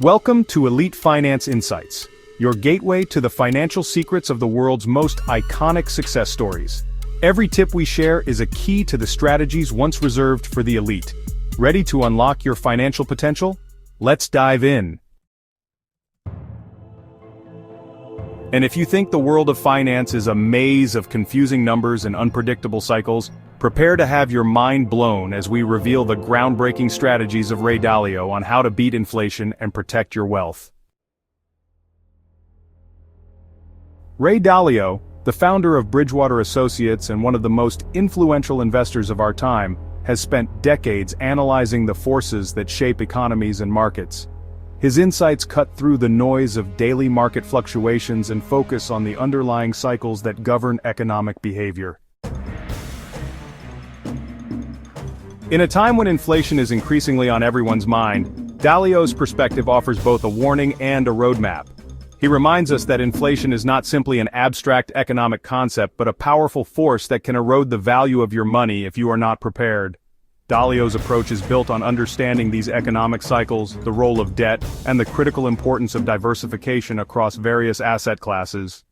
Welcome to Elite Finance Insights, your gateway to the financial secrets of the world's most iconic success stories. Every tip we share is a key to the strategies once reserved for the elite. Ready to unlock your financial potential? Let's dive in. And if you think the world of finance is a maze of confusing numbers and unpredictable cycles, prepare to have your mind blown as we reveal the groundbreaking strategies of Ray Dalio on how to beat inflation and protect your wealth. Ray Dalio, the founder of Bridgewater Associates and one of the most influential investors of our time, has spent decades analyzing the forces that shape economies and markets. His insights cut through the noise of daily market fluctuations and focus on the underlying cycles that govern economic behavior. In a time when inflation is increasingly on everyone's mind, Dalio's perspective offers both a warning and a roadmap. He reminds us that inflation is not simply an abstract economic concept but a powerful force that can erode the value of your money if you are not prepared. Dalio's approach is built on understanding these economic cycles, the role of debt, and the critical importance of diversification across various asset classes.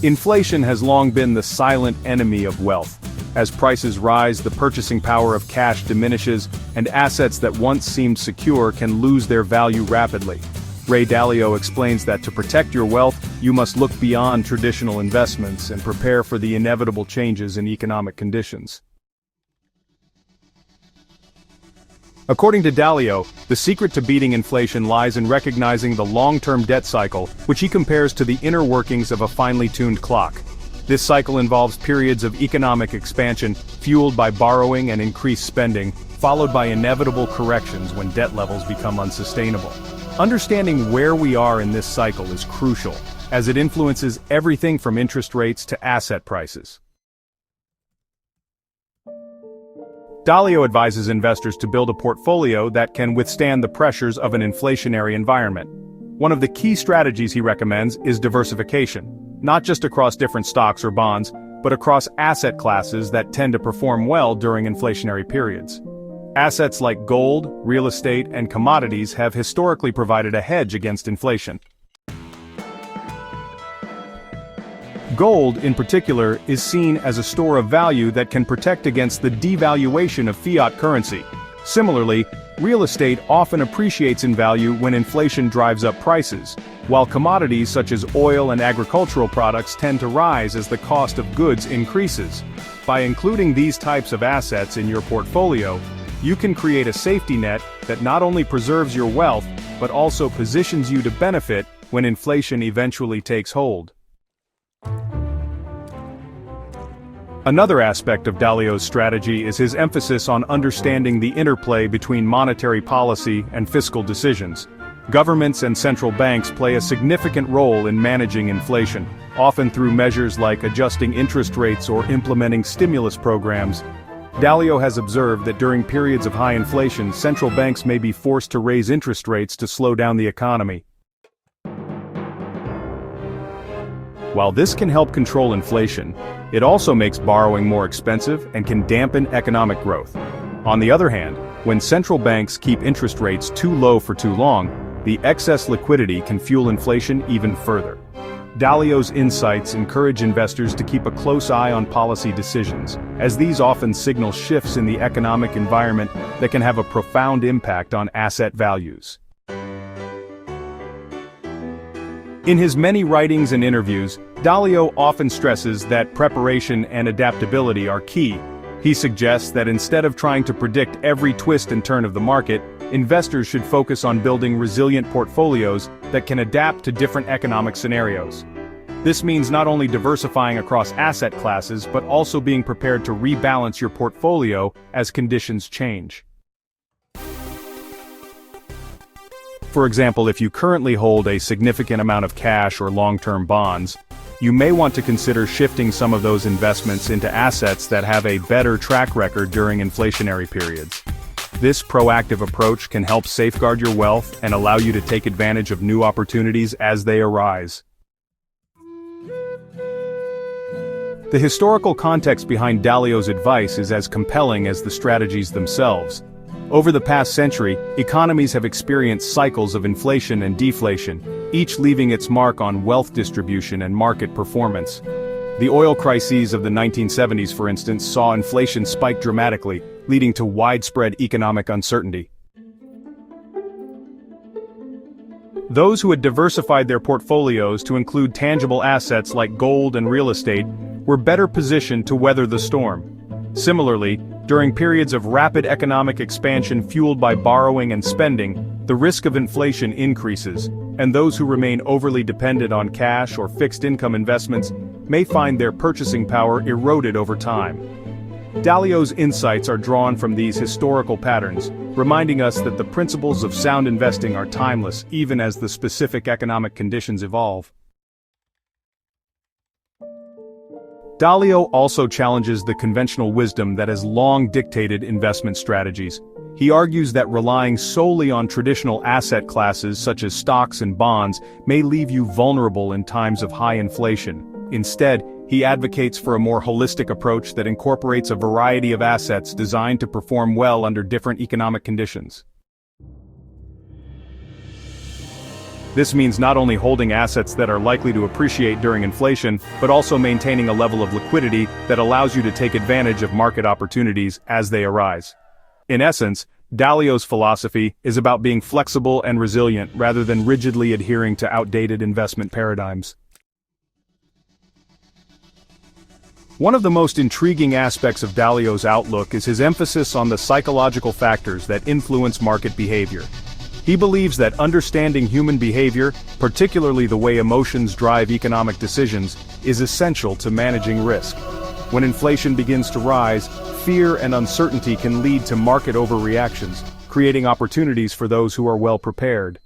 Inflation has long been the silent enemy of wealth. As prices rise, the purchasing power of cash diminishes, and assets that once seemed secure can lose their value rapidly. Ray Dalio explains that to protect your wealth, you must look beyond traditional investments and prepare for the inevitable changes in economic conditions. According to Dalio, the secret to beating inflation lies in recognizing the long-term debt cycle, which he compares to the inner workings of a finely tuned clock. This cycle involves periods of economic expansion, fueled by borrowing and increased spending, followed by inevitable corrections when debt levels become unsustainable. Understanding where we are in this cycle is crucial, as it influences everything from interest rates to asset prices. Dalio advises investors to build a portfolio that can withstand the pressures of an inflationary environment. One of the key strategies he recommends is diversification, not just across different stocks or bonds, but across asset classes that tend to perform well during inflationary periods. Assets like gold, real estate, and commodities have historically provided a hedge against inflation. Gold, in particular, is seen as a store of value that can protect against the devaluation of fiat currency. Similarly, real estate often appreciates in value when inflation drives up prices, while commodities such as oil and agricultural products tend to rise as the cost of goods increases. By including these types of assets in your portfolio, you can create a safety net that not only preserves your wealth, but also positions you to benefit when inflation eventually takes hold. Another aspect of Dalio's strategy is his emphasis on understanding the interplay between monetary policy and fiscal decisions. Governments and central banks play a significant role in managing inflation, often through measures like adjusting interest rates or implementing stimulus programs. Dalio has observed that during periods of high inflation, central banks may be forced to raise interest rates to slow down the economy. While this can help control inflation, it also makes borrowing more expensive and can dampen economic growth. On the other hand, when central banks keep interest rates too low for too long, the excess liquidity can fuel inflation even further. Dalio's insights encourage investors to keep a close eye on policy decisions, as these often signal shifts in the economic environment that can have a profound impact on asset values. In his many writings and interviews, Dalio often stresses that preparation and adaptability are key. He suggests that instead of trying to predict every twist and turn of the market, investors should focus on building resilient portfolios that can adapt to different economic scenarios. This means not only diversifying across asset classes but also being prepared to rebalance your portfolio as conditions change. For example, if you currently hold a significant amount of cash or long-term bonds, you may want to consider shifting some of those investments into assets that have a better track record during inflationary periods. This proactive approach can help safeguard your wealth and allow you to take advantage of new opportunities as they arise. The historical context behind Dalio's advice is as compelling as the strategies themselves. Over the past century, economies have experienced cycles of inflation and deflation, each leaving its mark on wealth distribution and market performance. The oil crises of the 1970s, for instance, saw inflation spike dramatically, leading to widespread economic uncertainty. Those who had diversified their portfolios to include tangible assets like gold and real estate were better positioned to weather the storm. Similarly, during periods of rapid economic expansion fueled by borrowing and spending, the risk of inflation increases, and those who remain overly dependent on cash or fixed-income investments may find their purchasing power eroded over time. Dalio's insights are drawn from these historical patterns, reminding us that the principles of sound investing are timeless even as the specific economic conditions evolve. Dalio also challenges the conventional wisdom that has long dictated investment strategies. He argues that relying solely on traditional asset classes such as stocks and bonds may leave you vulnerable in times of high inflation. Instead, he advocates for a more holistic approach that incorporates a variety of assets designed to perform well under different economic conditions. This means not only holding assets that are likely to appreciate during inflation, but also maintaining a level of liquidity that allows you to take advantage of market opportunities as they arise. In essence, Dalio's philosophy is about being flexible and resilient rather than rigidly adhering to outdated investment paradigms. One of the most intriguing aspects of Dalio's outlook is his emphasis on the psychological factors that influence market behavior. He believes that understanding human behavior, particularly the way emotions drive economic decisions, is essential to managing risk. When inflation begins to rise, fear and uncertainty can lead to market overreactions, creating opportunities for those who are well prepared.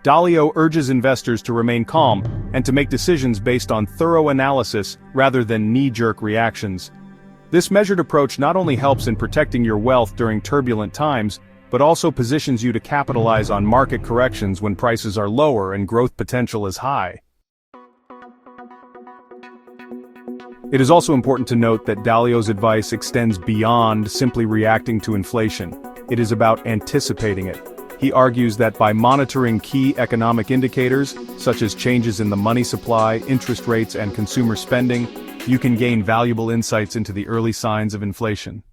Dalio urges investors to remain calm and to make decisions based on thorough analysis rather than knee-jerk reactions. This measured approach not only helps in protecting your wealth during turbulent times, but also positions you to capitalize on market corrections when prices are lower and growth potential is high. It is also important to note that Dalio's advice extends beyond simply reacting to inflation. It is about anticipating it. He argues that by monitoring key economic indicators, such as changes in the money supply, interest rates, and consumer spending, you can gain valuable insights into the early signs of inflation.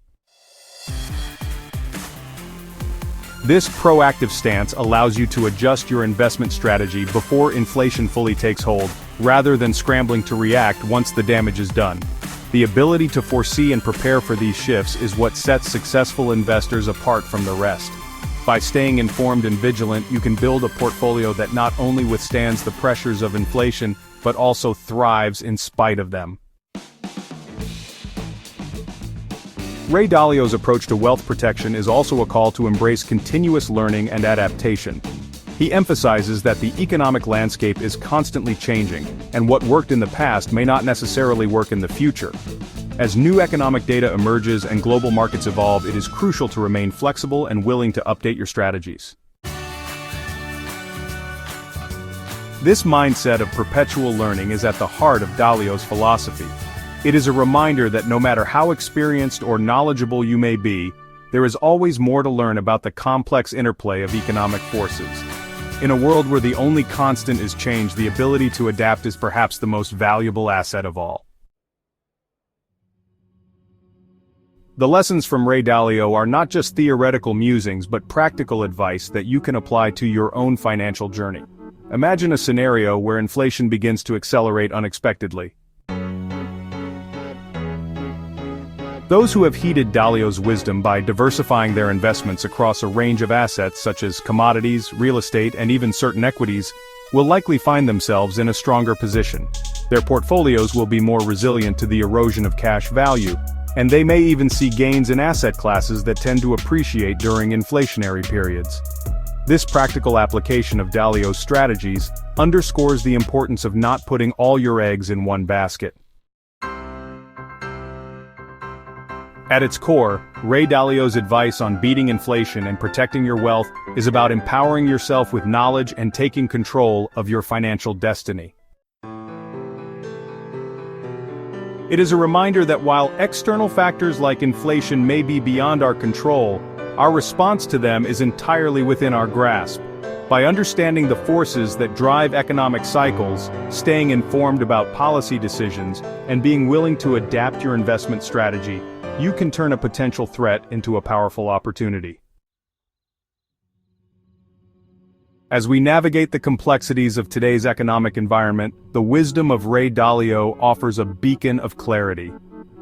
This proactive stance allows you to adjust your investment strategy before inflation fully takes hold, rather than scrambling to react once the damage is done. The ability to foresee and prepare for these shifts is what sets successful investors apart from the rest. By staying informed and vigilant, you can build a portfolio that not only withstands the pressures of inflation, but also thrives in spite of them. Ray Dalio's approach to wealth protection is also a call to embrace continuous learning and adaptation. He emphasizes that the economic landscape is constantly changing, and what worked in the past may not necessarily work in the future. As new economic data emerges and global markets evolve, it is crucial to remain flexible and willing to update your strategies. This mindset of perpetual learning is at the heart of Dalio's philosophy. It is a reminder that no matter how experienced or knowledgeable you may be, there is always more to learn about the complex interplay of economic forces. In a world where the only constant is change, the ability to adapt is perhaps the most valuable asset of all. The lessons from Ray Dalio are not just theoretical musings but practical advice that you can apply to your own financial journey. Imagine a scenario where inflation begins to accelerate unexpectedly. Those who have heeded Dalio's wisdom by diversifying their investments across a range of assets such as commodities, real estate, and even certain equities, will likely find themselves in a stronger position. Their portfolios will be more resilient to the erosion of cash value, and they may even see gains in asset classes that tend to appreciate during inflationary periods. This practical application of Dalio's strategies underscores the importance of not putting all your eggs in one basket. At its core, Ray Dalio's advice on beating inflation and protecting your wealth is about empowering yourself with knowledge and taking control of your financial destiny. It is a reminder that while external factors like inflation may be beyond our control, our response to them is entirely within our grasp. By understanding the forces that drive economic cycles, staying informed about policy decisions, and being willing to adapt your investment strategy, you can turn a potential threat into a powerful opportunity. As we navigate the complexities of today's economic environment, the wisdom of Ray Dalio offers a beacon of clarity.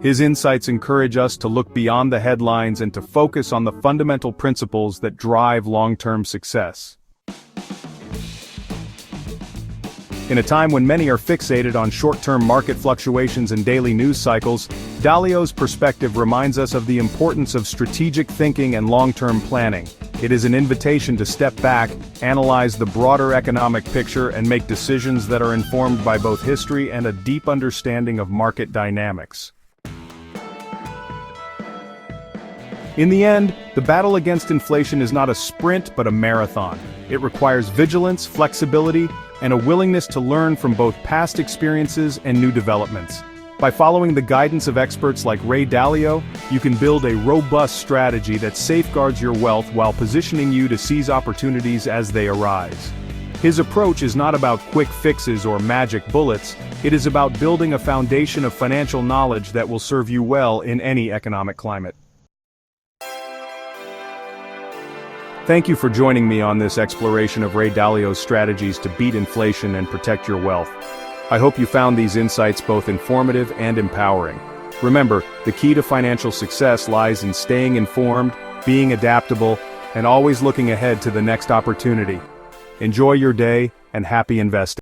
His insights encourage us to look beyond the headlines and to focus on the fundamental principles that drive long-term success. In a time when many are fixated on short-term market fluctuations and daily news cycles, Dalio's perspective reminds us of the importance of strategic thinking and long-term planning. It is an invitation to step back, analyze the broader economic picture, and make decisions that are informed by both history and a deep understanding of market dynamics. In the end, the battle against inflation is not a sprint but a marathon. It requires vigilance, flexibility, and a willingness to learn from both past experiences and new developments. By following the guidance of experts like Ray Dalio, you can build a robust strategy that safeguards your wealth while positioning you to seize opportunities as they arise. His approach is not about quick fixes or magic bullets, it is about building a foundation of financial knowledge that will serve you well in any economic climate. Thank you for joining me on this exploration of Ray Dalio's strategies to beat inflation and protect your wealth. I hope you found these insights both informative and empowering. Remember, the key to financial success lies in staying informed, being adaptable, and always looking ahead to the next opportunity. Enjoy your day, and happy investing.